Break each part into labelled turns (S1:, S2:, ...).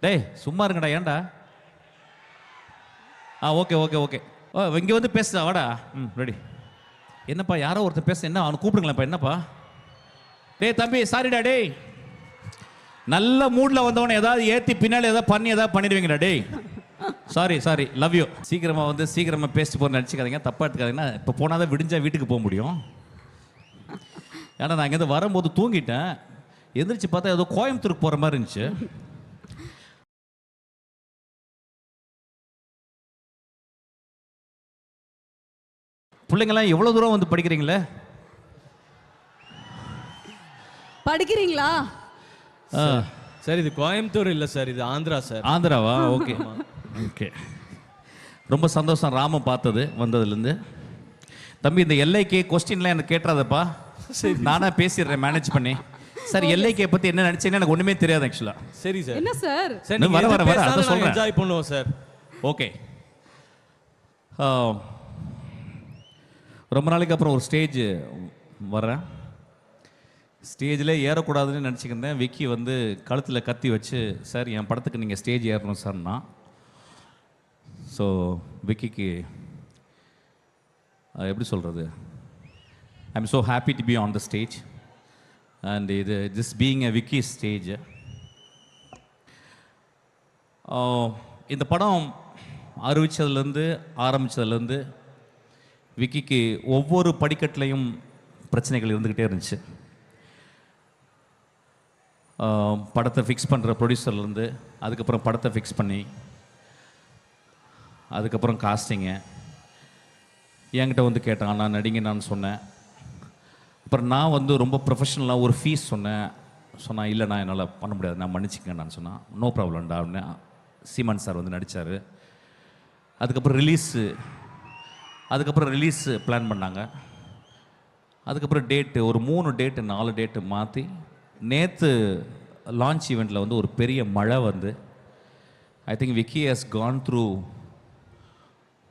S1: டேய் சும்மா இருங்கடா, ஏன்டா? Okay okay okay. இங்கே வந்து பேசுதா, வாடா. ரெடி. என்னப்பா யாரோ ஒருத்தர் பேச, என்ன அவனை கூப்பிடுங்களேன்ப்பா. என்னப்பா? டேய் தம்பி, சாரிடா டேய். நல்ல மூடில் வந்தவனை ஏதாவது ஏற்றி பின்னாடி ஏதாவது பண்ணி ஏதாவது பண்ணிடுவீங்கடா டேய். Sorry sorry, love you. சீக்கிரமாக வந்து சீக்கிரமாக பேசிட்டு போகிற நினச்சிக்காதீங்க, தப்பாக எடுத்துக்காதீங்கன்னா. இப்போ போனால் தான் விடிஞ்சா வீட்டுக்கு போக முடியும். ஏன்னா நான் இங்கேருந்து வரும்போது தூங்கிட்டேன், எந்திரிச்சு பார்த்தா ஏதோ கோயம்புத்தூருக்கு போகிற மாதிரி இருந்துச்சு. பிள்ளைங்களாம் எவ்வளோ தூரம் வந்து படிக்கிறீங்களே?
S2: படிக்கிறீங்களா?
S3: சார் இது கோயம்புத்தூர் இல்லை சார், இது ஆந்திரா சார்.
S1: ஆந்திராவா? Okay okay. ரொம்ப சந்தோஷம் ராம பார்த்தது வந்ததுலேருந்து. தம்பி இந்த எல்ஐகே கொஸ்டின்லாம் எனக்கு கேட்டுறாதப்பா, சரி நானாக பேசிடுறேன் மேனேஜ் பண்ணி. சார் எல்ஐகே பற்றி என்ன நினச்சேன்னு எனக்கு ஒன்றுமே தெரியாது ஆக்சுவலாக.
S3: சரி சார்.
S2: என்ன சார்?
S3: சரி
S1: வர வர வர அதை சொல்கிறேன்,
S3: என்ஜாய் பண்ணுவோம் சார்.
S1: ஓகே. ரொம்ப நாளைக்கு அப்புறம் ஒரு ஸ்டேஜ் வர்றேன். ஸ்டேஜில் ஏறக்கூடாதுன்னு நினச்சிக்கிருந்தேன். விக்கி வந்து கழுத்தில் கத்தி வச்சு, சார் என் படத்துக்கு நீங்கள் ஸ்டேஜ் ஏறணும் சார்னா. ஸோ விக்கிக்கு எப்படி சொல்கிறது, I am so happy to be on the stage and இது this being a Vicky stage. இந்த படம் ஆரம்பித்ததுலேருந்து விக்கிக்கு ஒவ்வொரு படிக்கட்டுலையும் பிரச்சனைகள் இருந்துக்கிட்டே இருந்துச்சு. படத்தை ஃபிக்ஸ் பண்ணுற ப்ரொடியூசர்லேருந்து, அதுக்கப்புறம் படத்தை ஃபிக்ஸ் பண்ணி, அதுக்கப்புறம் காஸ்டிங்கு என்கிட்ட வந்து கேட்டான், நான் நடிங்க நான் சொன்னேன். அப்புறம் நான் வந்து ரொம்ப ப்ரொஃபஷ்னலாக ஒரு ஃபீஸ் சொன்னேன். இல்லை நான் என்னால் பண்ண முடியாது, நான் மன்னிச்சிக்கங்க நான் சொன்னேன். நோ ப்ராப்ளம்டா அப்படின்னு சீமான் சார் வந்து நடித்தார். அதுக்கப்புறம் ரிலீஸ் பிளான் பண்ணாங்க. அதுக்கப்புறம் டேட்டு ஒரு 4 டேட்டு மாற்றி, நேற்று லான்ச் ஈவெண்ட்டில் வந்து ஒரு பெரிய மழை வந்து, I think Vicky has gone through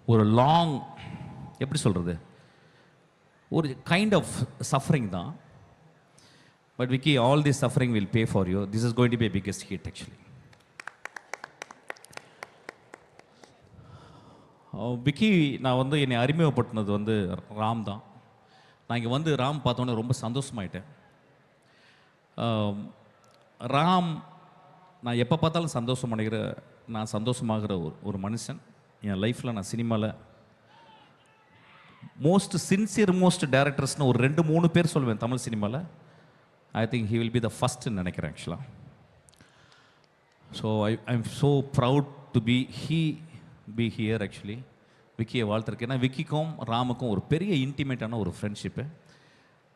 S1: ஒரு லாங், எப்படி சொல்கிறது, ஒரு கைண்ட் ஆஃப் சஃபரிங் தான். But Vicky, all this suffering will pay for you. This is going to be a biggest hit actually. விக்கி நான் வந்து என்னை அறிமுகப்படுத்தினது வந்து ராம் தான். நான் இங்கே வந்து ராம் பார்த்தோன்னே ரொம்ப சந்தோஷமாயிட்டேன். ராம் நான் எப்போ பார்த்தாலும் நான் சந்தோஷமாகிற ஒரு மனுஷன். என் லைஃப்பில் நான் சினிமாவில் மோஸ்ட் டேரக்டர்ஸ்னு ஒரு 2-3 பேர் சொல்லுவேன் தமிழ் சினிமாவில். I think he will be the ஃபஸ்ட்டுன்னு நினைக்கிறேன் ஆக்சுவலாக. So I am so proud to be here actually. விக்கியை வாழ்த்துருக்கு. ஏன்னா விக்கிக்கும் ராமுக்கும் ஒரு பெரிய இன்டிமேட்டான ஒரு ஃப்ரெண்ட்ஷிப்பு.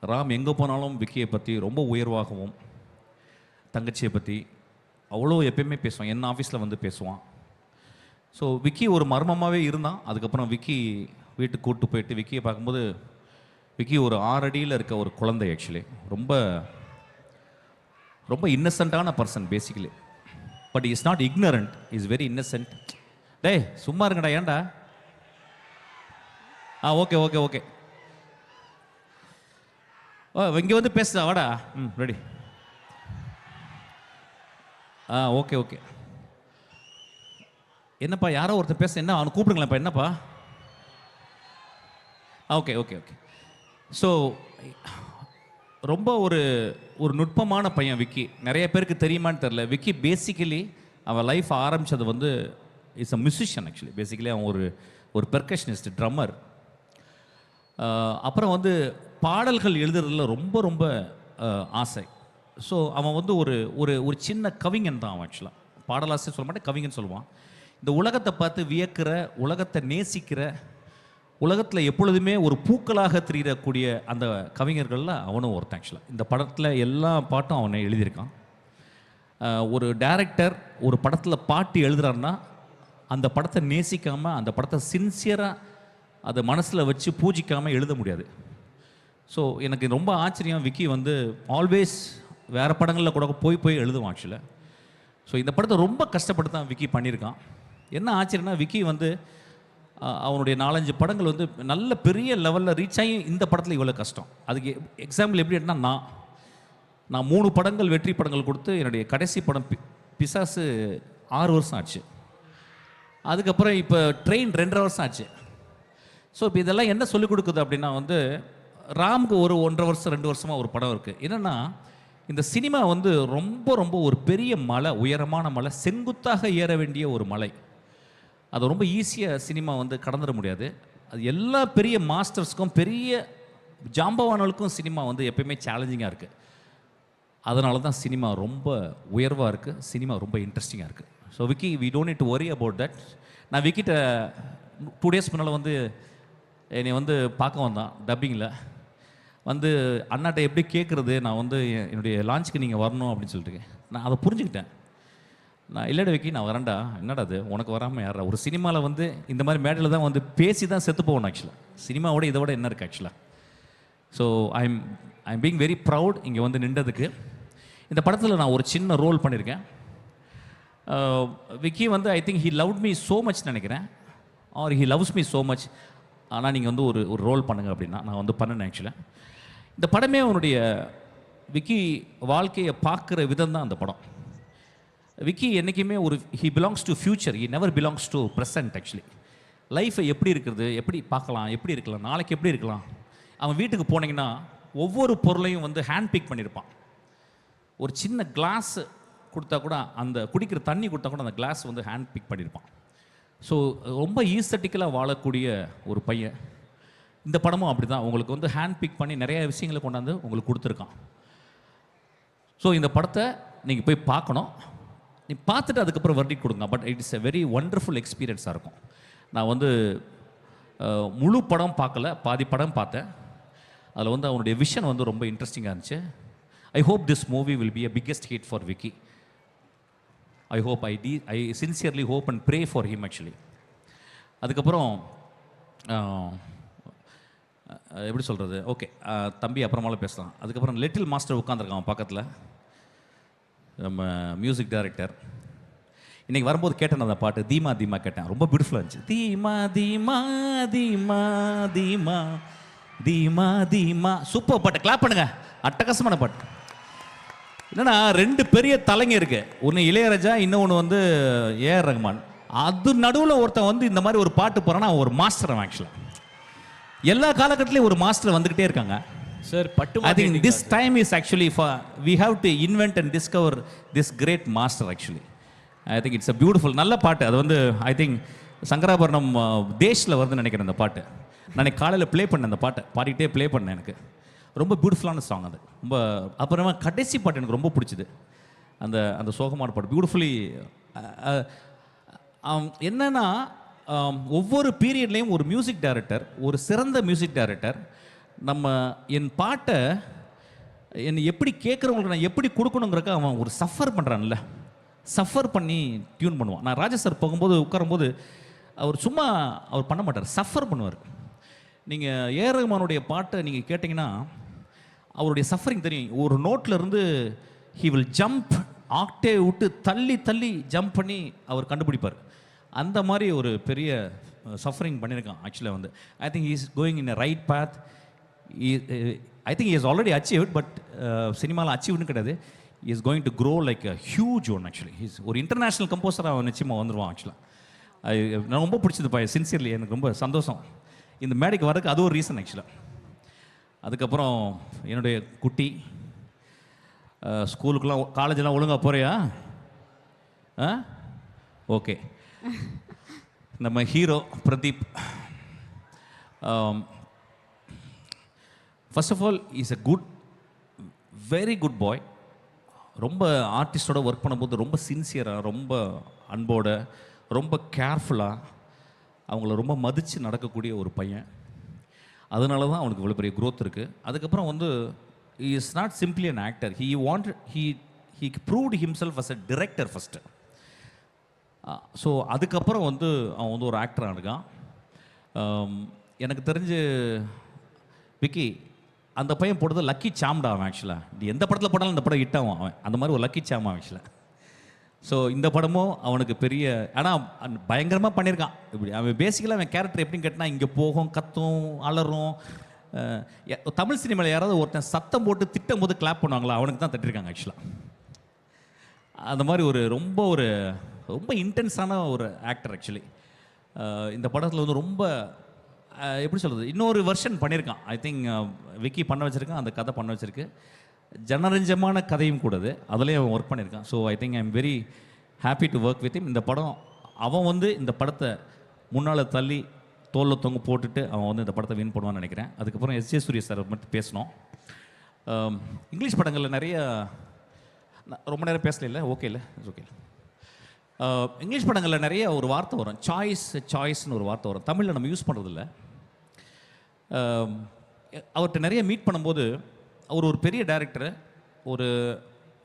S1: ராம் எங்கே போனாலும் விக்கியை பற்றி ரொம்ப உயர்வாகவும், தங்கச்சியை பற்றி அவ்வளோ எப்பயுமே பேசுவான். என்ன ஆஃபீஸில் வந்து பேசுவான். ஸோ விக்கி ஒரு மர்மமாகவே இருந்தான். அதுக்கப்புறம் விக்கி வீட்டுக்கு கூப்பிட்டு போயிட்டு விக்கியை பார்க்கும்போது, விக்கி ஒரு 6 அடியில் இருக்க ஒரு குழந்தை ஆக்சுவலி. ரொம்ப ரொம்ப இன்னசென்ட்டான person basically. But is not ignorant, is very innocent. டேய் சும்மா இருங்கடா, ஏன்டா? Okay okay okay. இங்கே வந்து பேசுதா, வாடா. ரெடி. Okay okay. என்னப்பா யாரோ ஒருத்தர் பேச, என்ன அவனை கூப்பிடுங்களேன்ப்பா. என்னப்பா? Okay okay okay. ஸோ ரொம்ப ஒரு நுட்பமான பையன் விக்கி. நிறைய பேருக்கு தெரியுமான்னு தெரில. விக்கி பேசிக்கலி அவன் லைஃப் ஆரம்பித்தது வந்து is a musician actually. Basically அவன் ஒரு பெர்கஷனிஸ்ட், ட்ரம்மர். அப்புறம் வந்து பாடல்கள் எழுதுறதுல ரொம்ப ரொம்ப ஆசை. ஸோ அவன் வந்து ஒரு சின்ன கவிஞன் தான் அவன் ஆக்சுவலாக. பாடலாசிரியர் சொல்ல மாட்டேன், கவிஞன் சொல்லுவான். இந்த உலகத்தை பார்த்து வியக்கிற, உலகத்தை நேசிக்கிற, உலகத்தில் எப்பொழுதுமே ஒரு பூக்களாக திரியக்கூடிய அந்த கவிஞர்களில் அவனும் ஒருத்தன் ஆக்சுவலாக. இந்த படத்தில் எல்லா பாட்டும் அவனை எழுதியிருக்கான். ஒரு டைரக்டர் ஒரு படத்தில் பாட்டு எழுதுறாருன்னா அந்த படத்தை நேசிக்காமல், அந்த படத்தை சின்சியராக அதை மனசில் வச்சு பூஜிக்காமல் எழுத முடியாது. ஸோ எனக்கு ரொம்ப ஆச்சரியம், விக்கி வந்து ஆல்வேஸ் வேறு படங்களில் கூட போய் எழுதுவான் ஆக்சுவலாக. ஸோ இந்த படத்தை ரொம்ப கஷ்டப்பட்டு தான் விக்கி பண்ணியிருக்கான். என்ன ஆச்சரியம்னா, விக்கி வந்து அவனுடைய 4-5 படங்கள் வந்து நல்ல பெரிய லெவலில் ரீச் ஆகி இந்த படத்தில் இவ்வளோ கஷ்டம். அதுக்கு எக்ஸாம்பிள் எப்படி எடுனா, நான் 3 படங்கள் வெற்றி படங்கள் கொடுத்து என்னுடைய கடைசி படம் பிசாசு 6 வருஷம் ஆச்சு. அதுக்கப்புறம் இப்போ ட்ரெயின் 2.5 வருஷம் ஆச்சு. ஸோ இப்போ இதெல்லாம் என்ன சொல்லிக் கொடுக்குது அப்படின்னா வந்து ராமுக்கு ஒரு 1.5 வருஷம் 2 வருஷமாக ஒரு படம் இருக்குது. என்னென்னா இந்த சினிமா வந்து ரொம்ப ரொம்ப ஒரு பெரிய மலை, உயரமான மலை, செங்குத்தாக ஏற வேண்டிய ஒரு மலை. அது ரொம்ப ஈஸியாக சினிமா வந்து கடந்துட முடியாது. அது எல்லா பெரிய மாஸ்டர்ஸ்க்கும் பெரிய ஜாம்பவான்களுக்கும் சினிமா வந்து எப்பயுமே சேலஞ்சிங்காக இருக்குது. அதனால தான் சினிமா ரொம்ப உயர்வாக இருக்குது, சினிமா ரொம்ப இன்ட்ரெஸ்டிங்காக இருக்குது. So Vicky, we don't need to worry about that. நான் விக்கிட்ட 2 டேஸ் முன்னால் வந்து என்னை வந்து பார்க்க வந்தான் டப்பிங்கில். வந்து அண்ணாட்ட எப்படி கேட்குறது, நான் வந்து என்னுடைய லான்ச்சுக்கு நீங்கள் வரணும் அப்படின்னு சொல்லிட்டு நான் அதை புரிஞ்சுக்கிட்டேன். நான் இல்லைட விக்கி, நான் வரேன்டா. என்னடா அது, உனக்கு வராமல் யாரா? ஒரு சினிமாவில் வந்து இந்த மாதிரி மேடையில் தான் வந்து பேசி தான் செத்து போகணும் ஆக்சுவலாக. சினிமாவோட இதை விட என்ன இருக்குது ஆக்சுவலாக. So I'm being very proud இங்கே வந்து நின்றதுக்கு. இந்த படத்தில் நான் ஒரு சின்ன ரோல் பண்ணியிருக்கேன். விக்கி வந்து I think he loved me so much நினைக்கிறேன், or he loves me so much. ஆனால் நீங்கள் வந்து ஒரு ரோல் பண்ணுங்கள் அப்படின்னா நான் வந்து பண்ணினேன் ஆக்சுவலாக. இந்த படமே அவனுடைய விக்கி வாழ்க்கையை பார்க்குற விதம் தான் அந்த படம். விக்கி என்றைக்குமே he belongs to future, he never belongs to present. Actually லைஃப்பை எப்படி இருக்கிறது, எப்படி பார்க்கலாம், எப்படி இருக்கலாம், நாளைக்கு எப்படி இருக்கலாம். அவன் வீட்டுக்கு போனீங்கன்னா ஒவ்வொரு பொருளையும் வந்து ஹேண்ட் பிக் பண்ணியிருப்பான். ஒரு சின்ன கிளாஸ் கொடுத்தா கூட, அந்த குடிக்கிற தண்ணி கொடுத்தா கூட அந்த கிளாஸ் வந்து ஹேண்ட் பிக் பண்ணியிருப்பான். ஸோ ரொம்ப ஈஸ்தட்டிக்கலாக வாழக்கூடிய ஒரு பையன். இந்த படமும் அப்படி தான் உங்களுக்கு வந்து ஹேண்ட் பிக் பண்ணி நிறைய விஷயங்களை கொண்டாந்து உங்களுக்கு கொடுத்துருக்கான். ஸோ இந்த படத்தை நீங்கள் போய் பார்க்கணும். நீ பார்த்துட்டு அதுக்கப்புறம் வர்டிக் கொடுங்க. But it is a very wonderful எக்ஸ்பீரியன்ஸாக இருக்கும். நான் வந்து முழு படம் பார்க்கல, பாதி படம் பார்த்தேன். அதில் வந்து அவனுடைய விஷன் வந்து ரொம்ப இன்ட்ரெஸ்டிங்காக இருந்துச்சு. I hope this movie will be a biggest hit for Vicky. I hope I sincerely hope and pray for him actually. அதுக்கப்புறம் எப்படி சொல்கிறது, ஓகே தம்பி அப்புறமால பேசலாம். அதுக்கப்புறம் லிட்டில் மாஸ்டர் உட்காந்துருக்கான் பக்கத்தில், நம்ம மியூசிக் டைரக்டர். இன்றைக்கி வரும்போது கேட்டேன் அந்த பாட்டு, தீமா தீமா கேட்டேன். ரொம்ப பியூட்டிஃபுல்லாக இருந்துச்சு. தீமா தீமா தீமா தீமா தீமா தீமா. சூப்பர் பாட்டு, கிளாப் பண்ணுங்க. அட்டகாசமான பாட்டு. என்னன்னா 2 பெரிய தலைங்க இருக்கு, ஒன்று இளையராஜா, இன்னொன்று வந்து ஏஆர் ரஹ்மான். அது நடுவில் ஒருத்தன் வந்து இந்த மாதிரி ஒரு பாட்டு போகிறான்னா ஒரு மாஸ்டர். ஆக்சுவலாக எல்லா காலகட்டத்திலையும் ஒரு மாஸ்டர் வந்துக்கிட்டே இருக்காங்க
S3: sir. But
S1: I think this time is actually for we have to invent and discover this great master. Actually I think it's a beautiful நல்ல பாட்டு. அது வந்து ஐ திங்க் சங்கராபரணம் தேஷில் வருதுன்னு நினைக்கிறேன். அந்த பாட்டு நான் காலையில் ப்ளே பண்ணேன், அந்த பாட்டை பாடிக்கிட்டே ப்ளே பண்ணேன். எனக்கு ரொம்ப பியூட்டிஃபுல்லான சாங் அது. ரொம்ப அப்புறமா கடைசி பாட்டு எனக்கு ரொம்ப பிடிச்சிது, அந்த அந்த சோகமான பாட்டு. பியூட்டிஃபுல்லி என்னன்னா ஒவ்வொரு பீரியட்லேயும் ஒரு மியூசிக் டைரக்டர், ஒரு சிறந்த மியூசிக் டைரக்டர் நம்ம என் பாட்டை என்னை எப்படி கேட்குறவங்களுக்கு நான் எப்படி கொடுக்கணுங்கிறக்க அவன் ஒரு சஃபர் பண்ணுறான்ல, சஃபர் பண்ணி டியூன் பண்ணுவான். நான் ராஜா சார் போகும்போது உட்காரும்போது அவர் சும்மா அவர் பண்ண மாட்டார், சஃபர் பண்ணுவார். நீங்கள் ஏஆர் ரஹ்மானுடைய பாட்டை நீங்கள் கேட்டிங்கன்னா அவருடைய சஃபரிங் தெரியும். ஒரு நோட்டில் இருந்து ஹி வில் ஜம்ப், ஆக்டே விட்டு தள்ளி தள்ளி ஜம்ப் பண்ணி அவர் கண்டுபிடிப்பார். அந்த மாதிரி ஒரு பெரிய சஃபரிங் பண்ணியிருக்கான் ஆக்சுவலாக. வந்து I think is going in a right path. I think is already achieved, but சினிமாவில் அச்சீவ்னு கிடையாது. Is going to grow like a huge one. Actually is ஒரு இன்டர்நேஷ்னல் கம்போசராக அவன் நிச்சயமாக வந்துடுவான். ஆக்சுவலாக நான் ரொம்ப பிடிச்சதுப்பா, சின்சியர்லி எனக்கு ரொம்ப சந்தோஷம் இந்த மேடைக்கு வரதுக்கு. அது ஒரு ரீசன் ஆக்சுவலாக. அதுக்கப்புறம் என்னுடைய குட்டி ஸ்கூலுக்கெலாம் காலேஜெலாம் ஒழுங்காக போகிறியா? ஓகே. நம்ம hero Pradeep, first of all is a good, very good boy. ரொம்ப ஆர்டிஸ்டோட ஒர்க் பண்ணும்போது ரொம்ப சின்சியராக, ரொம்ப அன்போட, ரொம்ப கேர்ஃபுல்லாக, அவங்கள ரொம்ப மதித்து நடக்கக்கூடிய ஒரு பையன். அதனால தான் அவனுக்கு இவ்வளோ பெரிய க்ரோத் இருக்குது. அதுக்கப்புறம் வந்து he is not simply an actor. He proved himself as a director first. So அதுக்கப்புறம் வந்து அவன் வந்து ஒரு ஆக்டராக இருக்கான். எனக்கு தெரிஞ்சு விக்கி அந்த பையன் போடுறது லக்கி சாம்டா அவன். ஆக்சுவலாக நீ எந்த படத்தில் போட்டாலும் அந்த படம் ஹிட் ஆகும் அவன். அந்த மாதிரி ஒரு லக்கி சாம் ஆக்சுவலாக. ஸோ இந்த படமும் அவனுக்கு பெரிய, ஆனால் பயங்கரமாக பண்ணியிருக்கான். இப்படி அவன் பேசிக்கலாக அவன் கேரக்டர் எப்படின்னு கேட்டால் இங்கே போகும், கத்தும், அலறும். தமிழ் சினிமாவில் யாராவது ஒருத்தன் சத்தம் போட்டு திட்டம் போது கிளாப் பண்ணுவாங்களா, அவனுக்கு தான் தட்டியிருக்காங்க ஆக்சுவலாக. அந்த மாதிரி ரொம்ப ஒரு ரொம்ப இன்டென்ஸான ஒரு ஆக்டர் ஆக்சுவலி. இந்த படத்தில் வந்து ரொம்ப எப்படி சொல்கிறது, இன்னொரு வெர்ஷன் பண்ணியிருக்கான். ஐ திங்க் விக்கி பண்ண வச்சுருக்கான், அந்த கதை பண்ண வச்சுருக்கு. ஜனரஞ்சமான கதையும் கூடது, அதுலேயும் அவன் ஒர்க் பண்ணியிருக்கான். So I think I am very happy to work with him. இந்த படம் அவன் வந்து இந்த படத்தை முன்னால் தள்ளி தோளில் தொங்க போட்டுட்டு அவன் வந்து இந்த படத்தை வின் பண்ணுவான்னு நினைக்கிறேன். அதுக்கப்புறம் எஸ்.ஜே. சூர்யா சார் மட்டும் பேசணும். இங்கிலீஷ் படங்களில் நிறைய ரொம்ப நேரம் பேசல, ஓகே இல்லை, இட்ஸ் ஓகே. இங்கிலீஷ் படங்களில் நிறைய ஒரு வார்த்தை வரும், சாய்ஸ்னு ஒரு வார்த்தை வரும். தமிழில் நம்ம யூஸ் பண்ணுறதில்ல. அவர்கிட்ட நிறைய மீட் பண்ணும்போது, அவர் ஒரு பெரிய டைரக்டர், ஒரு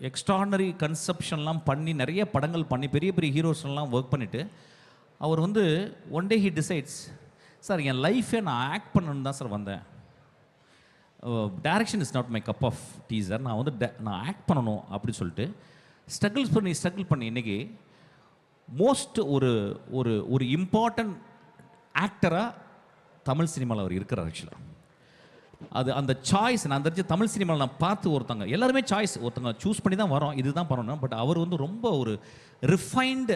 S1: எக்ஸ்ட்ரானரி கன்செப்ஷன்லாம் பண்ணி நிறைய படங்கள் பண்ணி பெரிய பெரிய ஹீரோஸ்லாம் ஒர்க் பண்ணிவிட்டு அவர் வந்து one day he decides, sir என் லைஃபே நான் ஆக்ட் பண்ணணுன்னு தான் சார் வந்தேன், direction is not my cup of tea sir, நான் வந்து நான் ஆக்ட் பண்ணணும் அப்படி சொல்லிட்டு ஸ்ட்ரகிள் பண்ணி இன்றைக்கி மோஸ்ட் ஒரு ஒரு ஒரு இம்பார்ட்டன்ட் ஆக்டராக தமிழ் சினிமாவில் அவர் இருக்கிறார் ஆக்சுவலாக. அது அந்த சாய்ஸ் நான் தெரிஞ்ச தமிழ் சினிமாவில் நான் பார்த்து ஒருத்தங்க எல்லாருமே சாய்ஸ் ஒருத்தங்க சூஸ் பண்ணி தான் வரோம், இதுதான் பண்ணணும். பட் அவர் வந்து ரொம்ப ஒரு ரிஃபைன்டு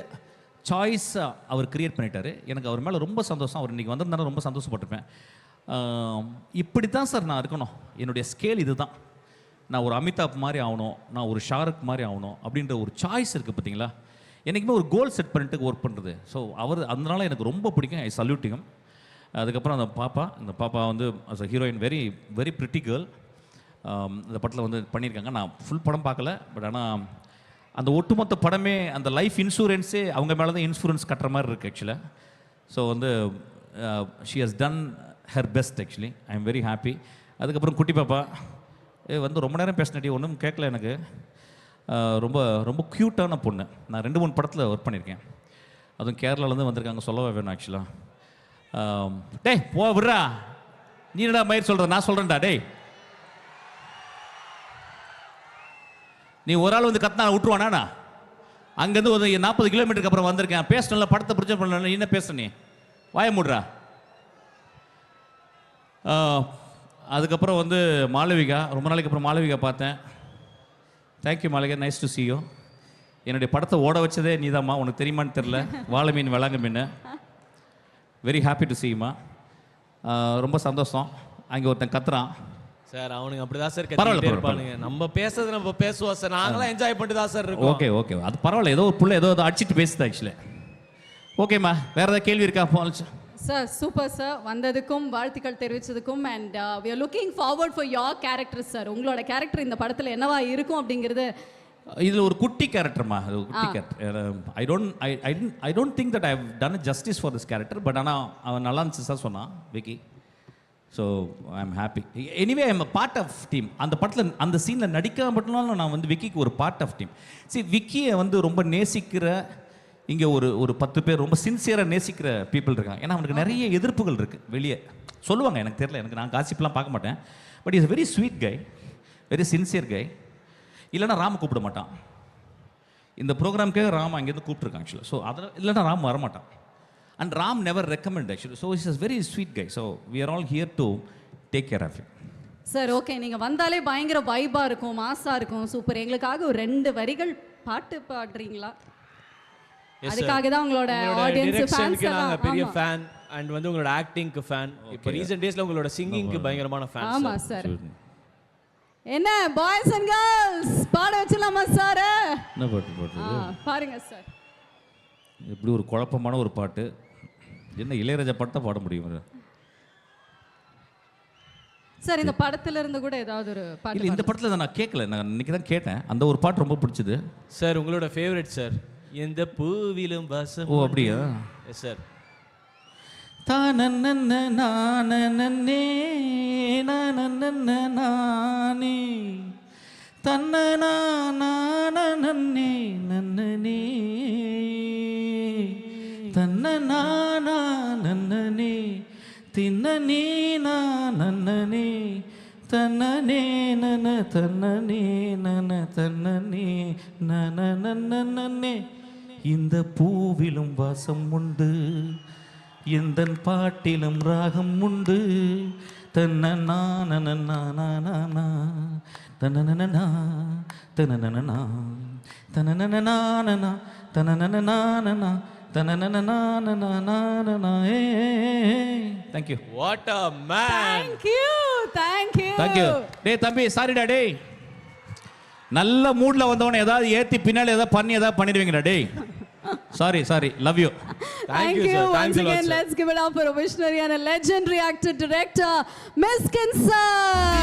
S1: சாய்ஸாக அவர் கிரியேட் பண்ணிட்டார். எனக்கு அவர் மேலே ரொம்ப சந்தோஷம். அவர் இன்றைக்கி வந்திருந்தாலும் ரொம்ப சந்தோஷப்பட்டிருப்பேன். இப்படி தான் சார் நான் இருக்கணும், என்னுடைய ஸ்கேல் இது தான், நான் ஒரு அமிதாப் மாதிரி ஆகணும், நான் ஒரு ஷாருக் மாதிரி ஆகணும் அப்படின்ற ஒரு சாய்ஸ் இருக்குது பார்த்தீங்களா. என்றைக்குமே ஒரு கோல் செட் பண்ணிட்டு ஒர்க் பண்ணுறது. ஸோ அவர் அதனால எனக்கு ரொம்ப பிடிக்கும். I saluting. அதுக்கப்புறம் அந்த பாப்பா வந்து as a heroine very very pretty girl. இந்த படத்தில் வந்து பண்ணியிருக்காங்க. நான் ஃபுல் படம் பார்க்கல, பட் ஆனால் அந்த ஒட்டுமொத்த படமே அந்த லைஃப் இன்சூரன்ஸே அவங்க மேலே தான் இன்சூரன்ஸ் கட்டுற மாதிரி இருக்குது ஆக்சுவலாக. ஸோ வந்து she has done her best actually. I am very happy. அதுக்கப்புறம் குட்டி பாப்பா வந்து ரொம்ப நேரம் பேசினடி, ஒன்றும் கேட்கல எனக்கு. ரொம்ப ரொம்ப க்யூட்டான பொண்ணு. நான் 2-3 படத்தில் ஒர்க் பண்ணியிருக்கேன். அதுவும் கேரளாலேருந்து வந்திருக்காங்க, சொல்லவே வேணும் ஆக்சுவலாக. டேய் போ விட்றா, நீ என்னடா மயிர் சொல்கிற, நான் சொல்கிறேன்டா. டேய் நீ ஒரு ஆள் வந்து கத்தினா விட்டுருவானா? அங்கேருந்து ஒரு 40 கிலோமீட்டருக்கு அப்புறம் வந்திருக்கேன், பேசணும்ல, படத்தை பிடிச்ச பண்ணல, நீ என்ன பேச, நீ வாய மூடுறா. அதுக்கப்புறம் வந்து மாளவிகா, ரொம்ப நாளைக்கு அப்புறம் மாளவிகா பார்த்தேன். Thank you Malavika, nice to see you. என்னுடைய படத்தை ஓட வச்சதே நீதாம்மா, உனக்கு தெரியுமான்னு தெரில. வாழை மீன் விளாங்க மீன். வெரி ஹாப்பி டு சி யூமா. ரொம்ப சந்தோஷம். அங்கே ஒருத்தன் கத்துறான்
S3: சார், அவனுங்க அப்படிதான் சார்
S1: பரவாயில்ல,
S3: கத்திட்டே இருப்பானுங்க. நம்ம பேசுறது நம்ம பேசுவோம் சார், நாங்களாம் என்ஜாய் பண்ணிட்டு தான் சார் இருக்கோம்.
S1: ஓகே ஓகே, அது பரவாயில்ல. ஏதோ ஒரு புள்ள ஏதோ அடிச்சிட்டு பேசுது ஆக்சுவலி. ஓகேம்மா, வேறு ஏதாவது கேள்வி இருக்கா? போச்சு
S2: சார், சூப்பர் சார். வந்ததுக்கும் வாழ்த்துக்கள் தெரிவித்ததுக்கும். And we are looking forward for your character sir. உங்களோட கேரக்டர் இந்த படத்தில் என்னவா இருக்கும் அப்படிங்கிறது.
S1: இதில் ஒரு குட்டி கேரக்டர்மா, அது ஒரு குட்டி character. I don't think that I have done justice for this character. But ஆனால் அவன் நல்லா இருந்துச்சு சார் சொன்னான் Vicky. So I am happy. Anyway I am a part of team. அந்த படத்தில் அந்த சீனில் நடிக்காம மட்டும்னாலும் நான் வந்து விக்கிக்கு ஒரு பார்ட் ஆஃப் டீம். விக்கியை வந்து ரொம்ப நேசிக்கிற இங்கே ஒரு 10 பேர் ரொம்ப சின்சியராக நேசிக்கிற பீப்புள் இருக்காங்க. ஏன்னா அவனுக்கு நிறைய எதிர்ப்புகள் இருக்குது வெளியே, சொல்லுவாங்க. எனக்கு தெரியல, எனக்கு நான் காசிப்லாம் பார்க்க மாட்டேன். But is very sweet guy, very sincere guy. இல்லைனா ராம கூப்பிட மாட்டான். இந்த ப்ரோக்ராம்க்கே ராம் அங்கேருந்து கூப்பிட்டுருக்கான் ஆக்சுவலாக. ஸோ அதில் இல்லைனா ராம் வரமாட்டான். And Ram never recommend actually. So is very sweet guy. So we are all here to take care of you
S2: sir. Okay, நீங்கள் வந்தாலே பயங்கர வைபாக இருக்கும், மாஸாக இருக்கும். சூப்பர். எங்களுக்காக ஒரு 2 வரிகள் பாட்டு பாடுறீங்களா? அதுக்காக தான் உங்களோட ஆடியன்ஸ் ஃபேன்ஸ்
S3: நாங்க பெரிய ஃபேன். அண்ட் வந்து உங்களோட ஆக்டிங்க்கு ஃபேன். இப்போ ரீசன்ட் டேஸ்ல உங்களோட சிங்கிங்க்கு பயங்கரமான ஃபேன்.
S2: ஆமா சார். என்ன பாய்ஸ் அண்ட் கேர்ள்ஸ் பாட வச்சலாமா சார்?
S1: என்ன பாட்டு பாடுறது?
S2: பாருங்க சார்.
S1: இப்படி ஒரு குழப்பமான ஒரு பாட்டு, என்ன இளையராஜா பாட்டு தான் பாட முடியும்
S2: சார்? இந்த படத்துல இருந்து கூட ஏதாவது ஒரு பாட்டு?
S1: இல்லை, இந்த படத்தில் நான் கேட்கல, நான் இன்னைக்கு தான் கேட்டேன். அந்த ஒரு பாட்டு ரொம்ப பிடிச்சது
S3: சார். உங்களோட ஃபேவரட் சார், எந்த பூவிலும் வாசம்.
S1: ஓ அப்படியா?
S3: Yes sir.
S1: தானன்னே நானே நானே தன்னே நன்னே தன்னே தின்னே நன்னே தன்னே நன தன்னே நன தன்னே நனே. இந்த பூவிலும் வாசம் உண்டு, எந்தன் பாட்டிலும் ராகம் உண்டு. தன்னனா தன்னனா தன்னனா தன்னனா தனனனனானனா தனனனனானனா thank you
S3: what a man.
S1: Thank you. டேய் தம்பி சாரிடா டேய், நல்ல மூட்ல வந்தவன ஏதாவது ஏத்தி பின்னால ஏதாவது பண்ணிடுவீங்கடா டேய். Sorry love you.
S3: Thank you, sir.
S2: Once
S3: Thanks a lot,
S2: again,
S3: sir.
S2: let's give it up for a visionary and a legendary actor director, Miskin sir.